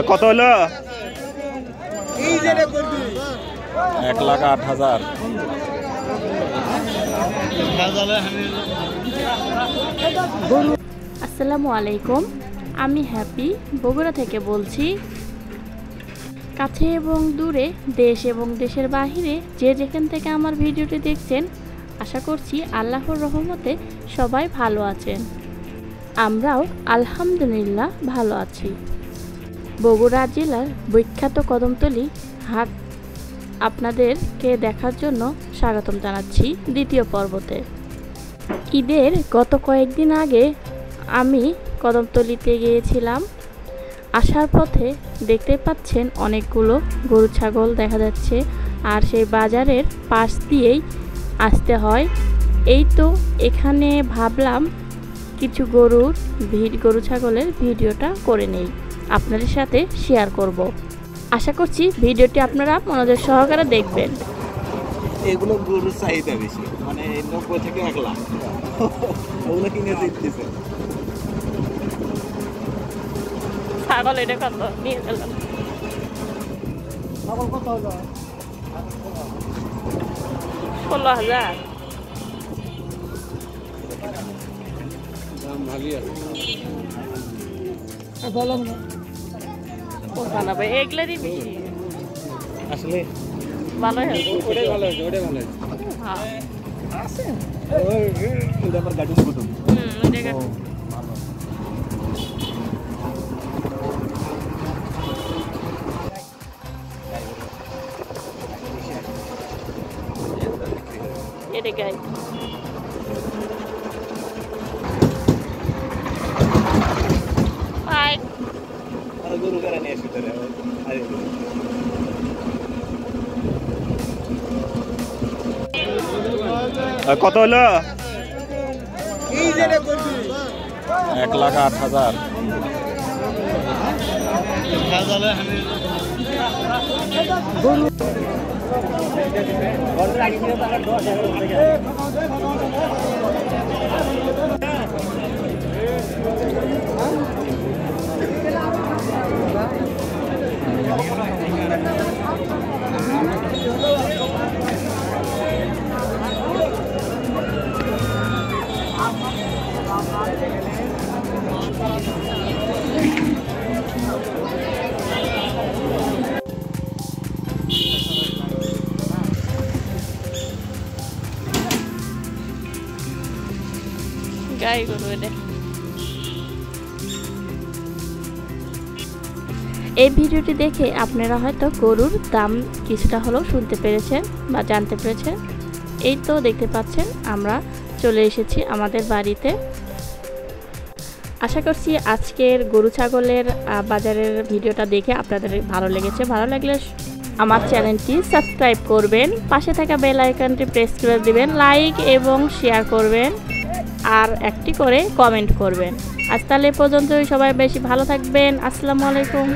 কত হলো? 1,08,000। আসসালামু আলাইকুম, আমি হ্যাপি বগুড়া থেকে বলছি। কাছে এবং দূরে, দেশ এবং দেশের বাহিরে যে যেখান থেকে আমার ভিডিওটি দেখছেন, আশা করছি আল্লাহর রহমতে সবাই ভালো আছেন। আমরাও আলহামদুলিল্লাহ ভালো আছি। বগুড়া জেলার বিখ্যাত কদমতলী হাট আপনাদেরকে দেখার জন্য স্বাগতম জানাচ্ছি দ্বিতীয় পর্বতে। ঈদের গত কয়েকদিন আগে আমি কদমতলীতে গিয়েছিলাম। আসার পথে দেখতে পাচ্ছেন অনেকগুলো গরু ছাগল দেখা যাচ্ছে, আর সেই বাজারের পাশ দিয়েই আসতে হয়। এই তো এখানে ভাবলাম কিছু গরু ছাগলের ভিডিওটা করে নেই, আপনাদের সাথে শেয়ার করব। আশা করছি ভিডিওটি আপনারা মনোযোগ সহকারে দেখবেন। এগুলো গরুর চাহিদা বেশি, মানে 90 থেকে 1 লাখ ওগুলো কিনে দিতেছে। ছাগল এটা কত নিয়ে গেলাম? ছাগল কত হলো? 16,000। দাম ভালোই আছে। বললাম না কোথা না ভাই, এগুলারই বেশি আসলে ভালো হয়। ওটাই ভালো হয়েছে, ওটাই ভালো হয়েছে। হ্যাঁ আছে এটা আমার গাড়ি কুতুম। এটা গাই আর গরু করে নিয়ে আসি তোরে। কত হলো? 1,08,000। গাই গরু এটা। এই ভিডিওটি দেখে আপনারা হয়তো গরুর দাম কিছুটা হলেও শুনতে পেরেছেন বা জানতে পেরেছেন। এই তো দেখতে পাচ্ছেন আমরা চলে এসেছি আমাদের বাড়িতে। আশা করছি আজকের গরু ছাগলের বাজারের ভিডিওটা দেখে আপনাদের ভালো লেগেছে। ভালো লাগলে আমার চ্যানেলটি সাবস্ক্রাইব করবেন, পাশে থাকা বেল আইকনটি প্রেস করে দিবেন, লাইক এবং শেয়ার করবেন, আর একটি করে কমেন্ট করবেন। আজ তাহলে পর্যন্তই, সবাই বেশি ভালো থাকবেন। আসসালামু আলাইকুম।